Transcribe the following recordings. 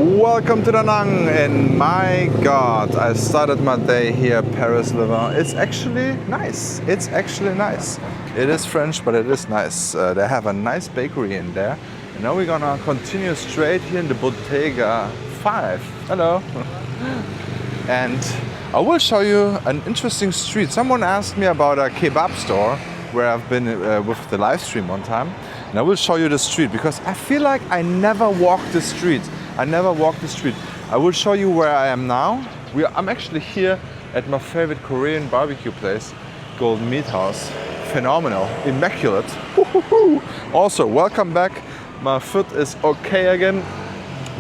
Welcome to An Thuong, and my God, I started my day here at Paris Levant. It's actually nice. It's actually nice. It is French, but it is nice. They have a nice bakery in there. And now we're gonna continue straight here in the Bottega 5. Hello. And I will show you an interesting street. Someone asked me about a kebab store where I've been with the live stream one time. And I will show you the street because I feel like I never walk the street. I will show you where I am now. I'm actually here at my favorite Korean barbecue place, Golden Meat House. Phenomenal, immaculate. Also, welcome back. My foot is okay again.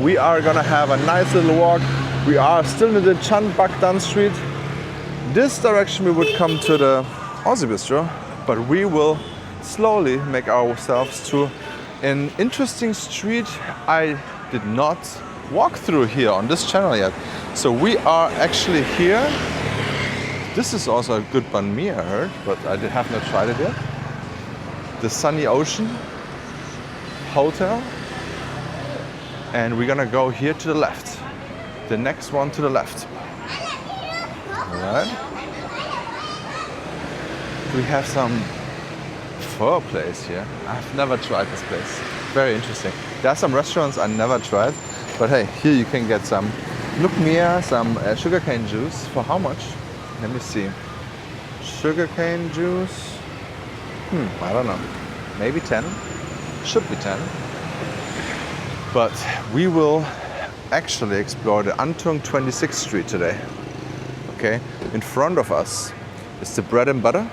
We are gonna have a nice little walk. We are still in the Chan Bakdan Street. This direction we would come to the Aussie Bistro, but we will slowly make ourselves to an interesting street I did not walk through here on this channel yet. So we are actually here. This is also a good banh mi, I heard, but I have not tried it yet. The Sunny Ocean Hotel. And we're gonna go here to the left. The next one to the left. Alright. We have some pho place here. I've never tried this place. Very interesting. There are some restaurants I never tried, but hey, here you can get some lukmia, some sugarcane juice. For how much? Let me see. Sugarcane juice. I don't know. Maybe 10. Should be 10. But we will actually explore the An Thuong 26th Street today. Okay? In front of us is the bread and butter,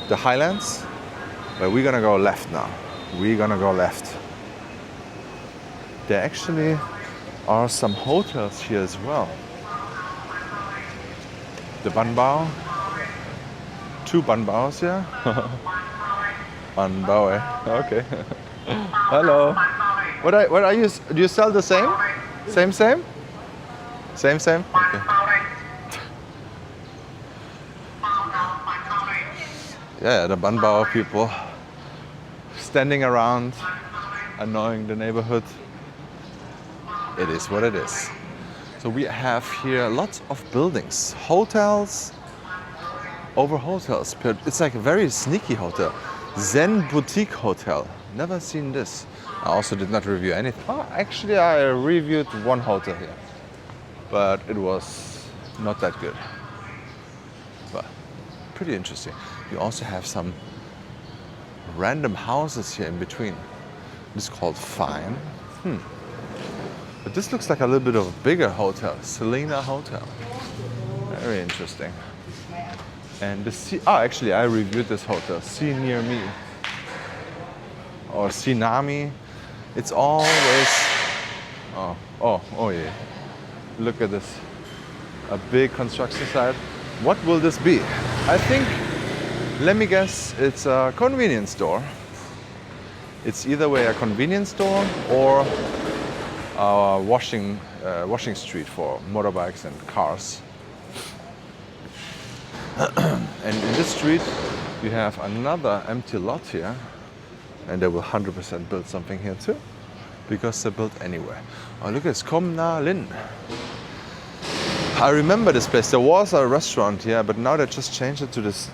the Highlands, but we're gonna go left now. We're gonna go left. There actually are some hotels here as well. The Ban Bao. 2 Ban Baos here. Ban Bao, eh? Okay. Hello. What are you? Do you sell the same? Same? Same? Okay. Yeah, the Ban Bao people standing around, annoying the neighborhood. It is what it is. So we have here lots of buildings, hotels over hotels. It's like a very sneaky hotel. Zen Boutique Hotel. Never seen this. I also did not review anything. Oh, actually I reviewed one hotel here, but it was not that good. But pretty interesting. You also have some random houses here in between. This is called Fine. But this looks like a little bit of a bigger hotel, Selena Hotel. Very interesting. And the sea. Oh, actually, I reviewed this hotel, Sea Near Me, or Tsunami. It's always. Oh yeah. Look at this. A big construction site. What will this be? I think. Let me guess. It's a convenience store. It's either way a convenience store or a washing street for motorbikes and cars. And in this street, you have another empty lot here, and they will 100% build something here too, because they built anywhere. Oh, look at this, Kom Na Lin. I remember this place. There was a restaurant here, but now they just changed it to this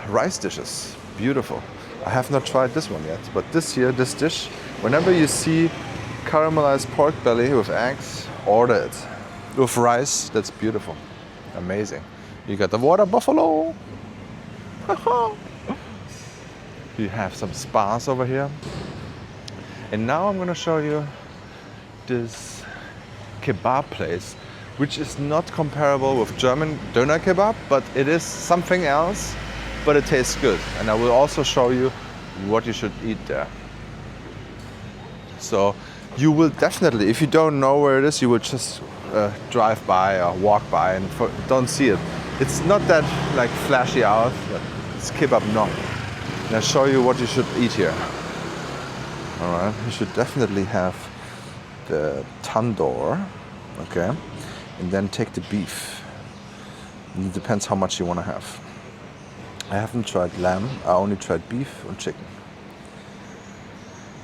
rice dishes. Beautiful. I have not tried this one yet, but this dish, whenever you see caramelized pork belly with eggs, order it. With rice, that's beautiful. Amazing. You got the water buffalo. You have some spas over here. And now I'm gonna show you this kebab place, which is not comparable with German doner kebab, but it is something else, but it tastes good. And I will also show you what you should eat there. So you will definitely, if you don't know where it is, you will just drive by or walk by and don't see it. It's not that like flashy out, but it's kebab no. And I'll show you what you should eat here. All right, you should definitely have the tandoor, okay? And then take the beef. It depends how much you want to have. I haven't tried lamb, I only tried beef and chicken.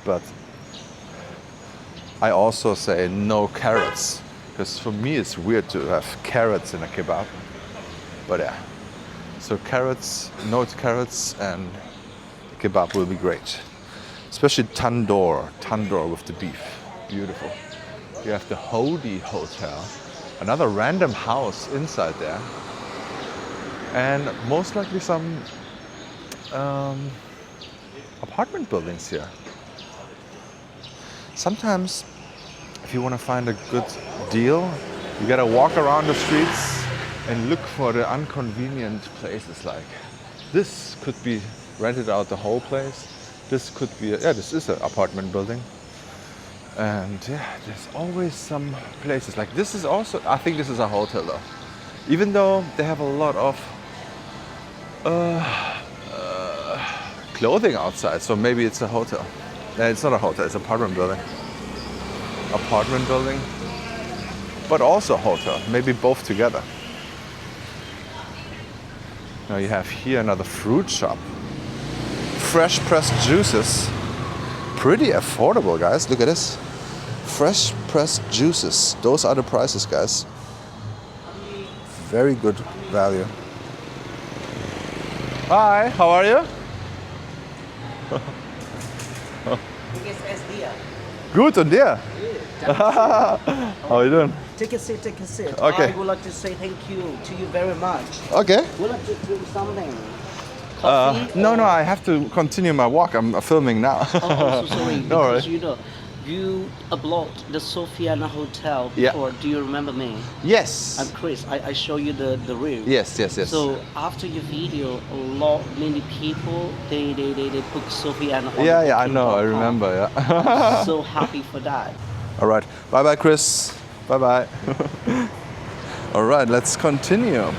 But I also say no carrots, because for me it's weird to have carrots in a kebab. But yeah, so carrots, no carrots, and the kebab will be great. Especially tandoor with the beef, beautiful. You have the Hodi Hotel, another random house inside there, and most likely some apartment buildings here. Sometimes, if you want to find a good deal, you gotta walk around the streets and look for the inconvenient places. Like this could be rented out the whole place. This could be, this is an apartment building. And yeah, there's always some places. Like this is also, I think this is a hotel though. Even though they have a lot of clothing outside, so maybe it's a hotel. No, it's not a hotel, it's an apartment building. Apartment building, but also a hotel, maybe both together. Now you have here another fruit shop. Fresh pressed juices. Pretty affordable, guys. Look at this. Fresh pressed juices. Those are the prices, guys. Very good value. Hi, how are you? Good, and dir? How are you doing? Take a seat, take a seat. Okay. I would like to say thank you to you very much. Okay. Would like to drink something? Coffee? No, I have to continue my walk. I'm filming now. Oh, so sorry. No Because worries. you upload the Sofiana Hotel Yeah. before. Do you remember me? Yes. I'm Chris. I show you the reel. Yes. So after your video, many people they book Sofiana. Yeah, I know. I remember. Yeah. So happy for that. All right. Bye, Chris. Bye. All right. Let's continue.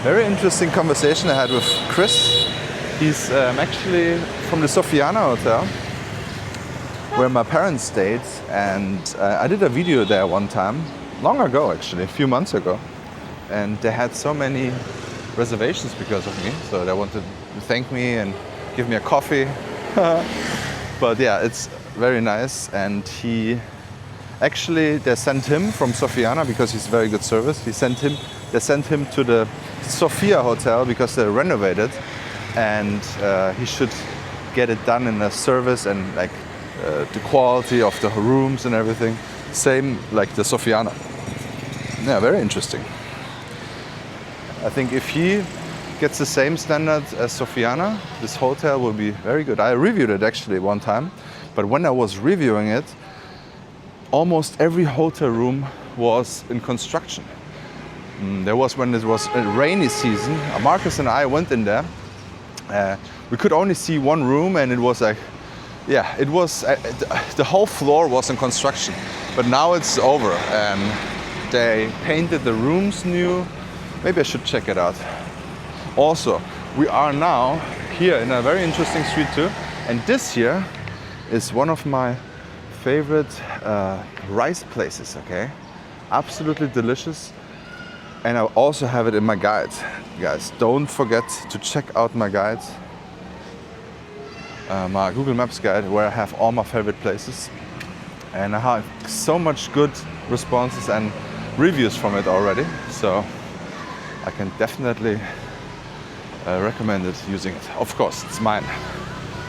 Very interesting conversation I had with Chris. He's actually from the Sofiana Hotel, where my parents stayed, and I did a video there one time, long ago actually, a few months ago, and they had so many reservations because of me, so they wanted to thank me and give me a coffee. But yeah, it's very nice, and they sent him from Sofiana because he's very good service. They sent him to the Sofia Hotel because they renovated, and he should get it done in a service and like the quality of the rooms and everything, same like the Sofiana. Yeah, very interesting. I think if he gets the same standard as Sofiana, this hotel will be very good. I reviewed it actually one time, but when I was reviewing it, almost every hotel room was in construction. There was, when it was a rainy season, Marcus and I went in there. We could only see one room, and it was like, it was the whole floor was in construction. But now it's over, and they painted the rooms new. Maybe I should check it out. Also, we are now here in a very interesting street too, and this here is one of my favorite rice places. Okay, absolutely delicious. And I also have it in my guide. Guys, don't forget to check out my guide. My Google Maps guide, where I have all my favorite places. And I have so much good responses and reviews from it already. So I can definitely recommend it, using it. Of course, it's mine.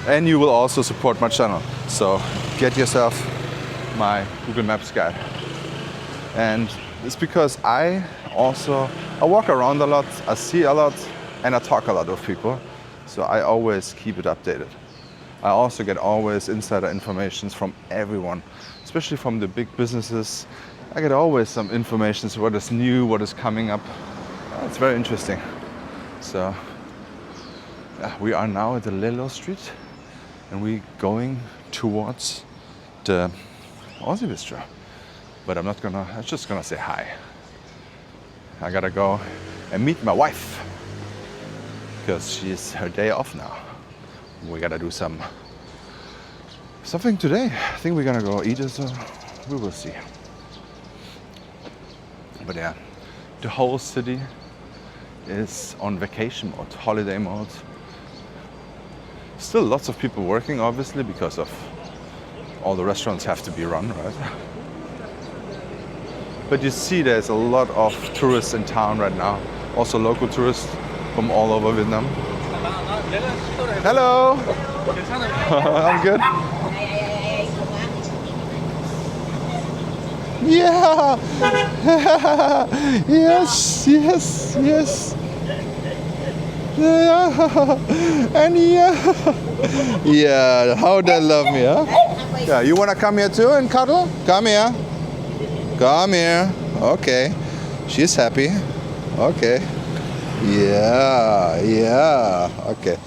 And you will also support my channel. So get yourself my Google Maps guide. And it's because I walk around a lot, I see a lot, and I talk a lot with people. So I always keep it updated. I also get always insider information from everyone, especially from the big businesses. I get always some information, what is new, what is coming up. It's very interesting. So we are now at the Lelo Street, and we're going towards the Aussie Bistro. But I'm just gonna say hi. I gotta go and meet my wife, because she's her day off now. We gotta do something today. I think we're gonna go eat it, so we will see. But yeah, the whole city is on vacation mode, holiday mode. Still lots of people working, obviously, because of all the restaurants have to be run, right? But you see there's a lot of tourists in town right now. Also local tourists from all over Vietnam. Hello! I'm good. Yeah! Yes, yes, yes. Yeah. And yeah. Yeah, how they love me, huh? Yeah, you wanna come here too and cuddle? Come here. Come here. Okay. She's happy. Okay. Yeah, yeah. Okay.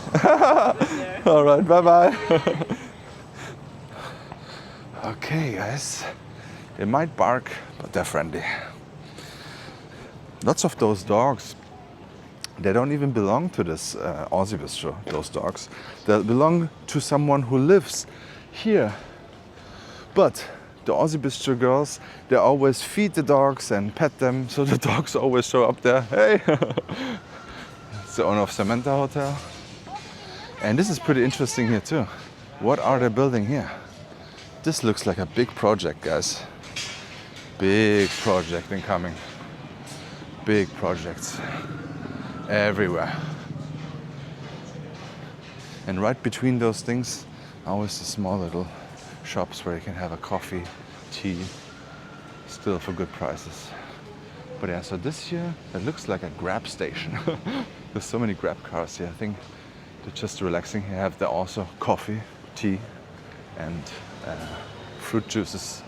All right, bye-bye. Okay, guys. They might bark, but they're friendly. Lots of those dogs, they don't even belong to this Aussie bistro, those dogs. They belong to someone who lives here. But the Aussie bistro girls, they always feed the dogs and pet them, so the dogs always show up there. Hey! It's the owner of Samantha Hotel. And this is pretty interesting here too. What are they building here? This looks like a big project, guys. Big project incoming. Big projects everywhere. And right between those things, always the small little shops where you can have a coffee, tea, still for good prices. But yeah, so this here, it looks like a Grab station. There's so many Grab cars here. I think they're just relaxing. Here have there also coffee, tea, and fruit juices.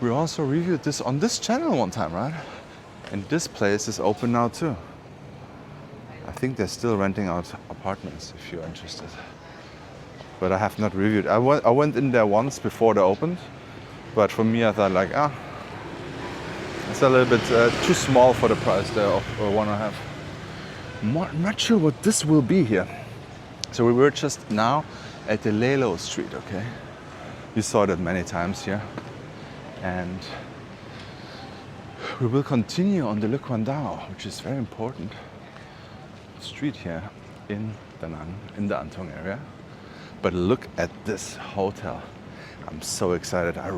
We also reviewed this on this channel one time, right? And this place is open now too. I think they're still renting out apartments if you're interested. But I have not reviewed. I went in there once before they opened. But for me, I thought like, it's a little bit too small for the price they want to have. I'm not sure what this will be here. So we were just now at the Lelo Street, okay? You saw that many times here. And we will continue on the Le Quan Dao, which is very important street here in Da Nang, in the An Thuong area. But look at this hotel. I'm so excited. I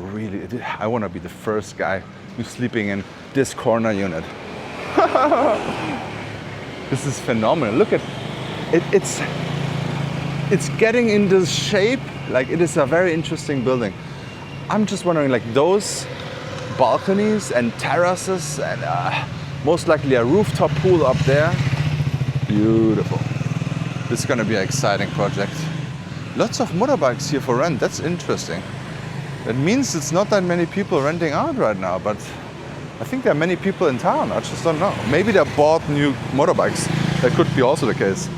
want to be the first guy who's sleeping in this corner unit. This is phenomenal. Look at it. It's getting in this shape. Like, it is a very interesting building. I'm just wondering, like, those balconies and terraces and most likely a rooftop pool up there. Beautiful. This is going to be an exciting project. Lots of motorbikes here for rent. That's interesting. That means it's not that many people renting out right now, but I think there are many people in town. I just don't know. Maybe they bought new motorbikes. That could be also the case.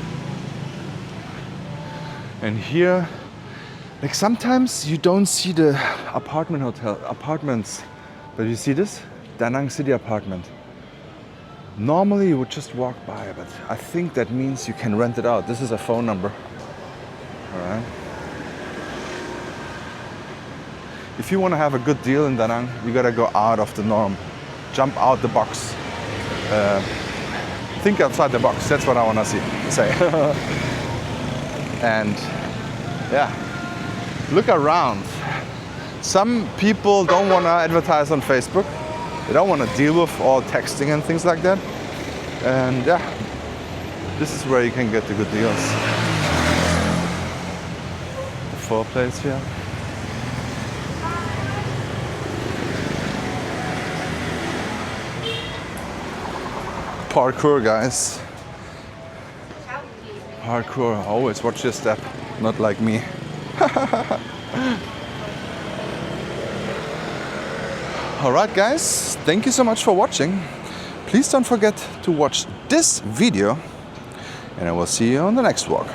And here, like, sometimes you don't see the apartments, but you see this? Da Nang City apartment. Normally you would just walk by, but I think that means you can rent it out. This is a phone number. All right. If you want to have a good deal in Da Nang, you gotta go out of the norm. Jump out the box. Think outside the box. That's what I want to say. And yeah, look around. Some people don't want to advertise on Facebook. They don't want to deal with all texting and things like that. And yeah, this is where you can get the good deals. The foreplace here. Parkour, guys. Parkour. Always watch your step. Not like me. Alright guys, thank you so much for watching. Please don't forget to watch this video and I will see you on the next vlog.